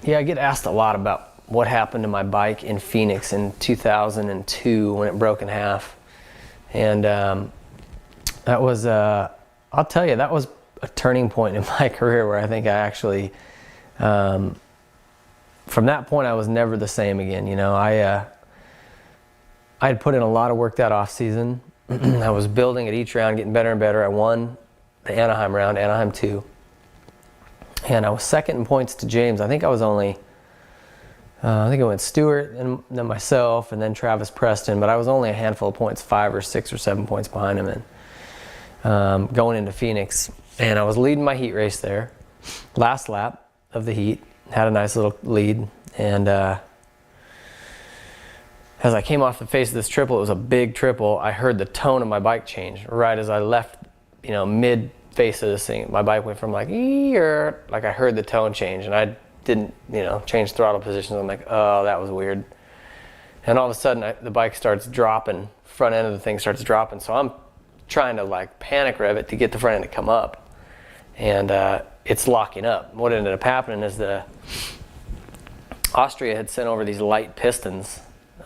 Yeah, I get asked a lot about what happened to my bike in Phoenix in 2002 when it broke in half. And that was, I'll tell you, that was a turning point in my career where I think I actually, from that point, I was never the same again. You know, I had put in a lot of work that off season. I was building at each round, getting better and better. I won the Anaheim round, Anaheim 2. And I was second in points to James. I think I was only, I think it went Stewart and then myself and then Travis Preston, but I was only a handful of points, 5 or 6 or 7 points behind him, and going into Phoenix. And I was leading my heat race there. Last lap of the heat, had a nice little lead. And as I came off the face of this triple, it was a big triple, I heard the tone of my bike change. Right as I left, you know, mid face of this thing, my bike went from like like I heard the tone change, and I didn't, you know, change throttle positions. I'm like, oh, that was weird. And all of a sudden the bike starts dropping, front end of the thing starts dropping, so I'm trying to like panic rev it to get the front end to come up, and it's locking up. What ended up happening is Austria had sent over these light pistons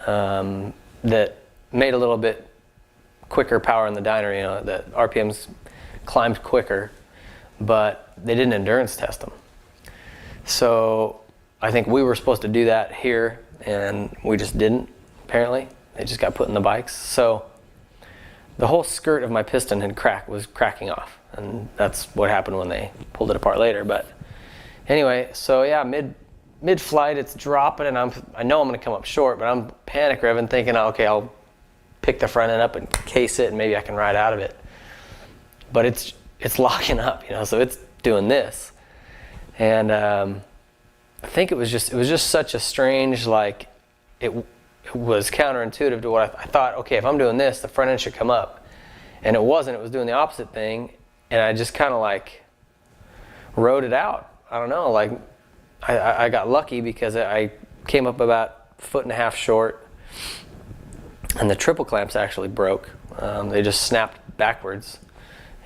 that made a little bit quicker power in the dyno, you know, the RPMs climbed quicker, but they didn't endurance test them. So I think we were supposed to do that here, and we just didn't, apparently. They just got put in the bikes. So the whole skirt of my piston was cracking off, and that's what happened when they pulled it apart later. But anyway, so yeah, mid-flight it's dropping, and I know I'm going to come up short, but I'm panic revving, thinking, okay, I'll pick the front end up and case it, and maybe I can ride out of it. But it's locking up, you know, so it's doing this. And I think it was just such a strange, like, it was counterintuitive to what I thought, okay, if I'm doing this, the front end should come up. And it wasn't, it was doing the opposite thing. And I just kind of like rode it out. I don't know, like I got lucky because I came up about 1.5 feet short, and the triple clamps actually broke. They just snapped backwards,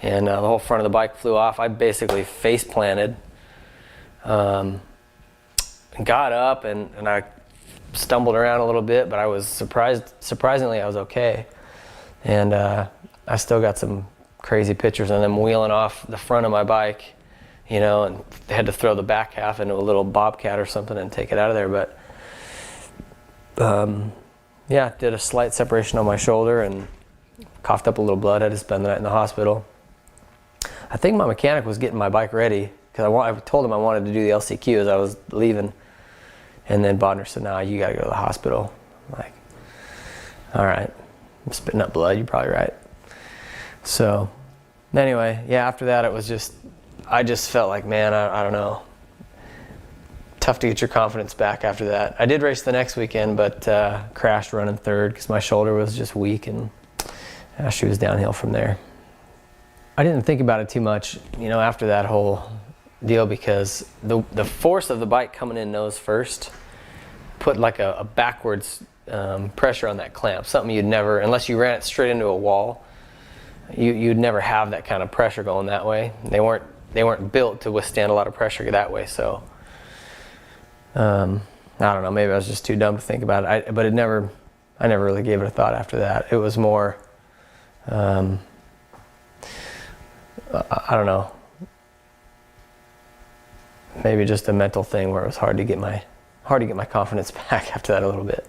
and the whole front of the bike flew off. I basically face planted, got up, and I stumbled around a little bit, but I was surprisingly I was okay. And I still got some crazy pictures of them wheeling off the front of my bike, you know, and they had to throw the back half into a little bobcat or something and take it out of there. But yeah, did a slight separation on my shoulder and coughed up a little blood. Had to spend the night in the hospital. I think my mechanic was getting my bike ready, because I told him I wanted to do the LCQ as I was leaving. And then Bodner said, "Nah, you got to go to the hospital." I'm like, all right, I'm spitting up blood, you're probably right. So anyway, yeah, after that it was just, I just felt like, man, I don't know. Tough to get your confidence back after that. I did race the next weekend, but crashed running third because my shoulder was just weak, and she was downhill from there. I didn't think about it too much, you know, after that whole deal, because the force of the bike coming in nose first put like a backwards pressure on that clamp, something you'd never, unless you ran it straight into a wall, you'd never have that kind of pressure going that way. They weren't built to withstand a lot of pressure that way. So I don't know, maybe I was just too dumb to think about it. But I never really gave it a thought after that. It was more I don't know, maybe just a mental thing where it was hard to get my confidence back after that a little bit.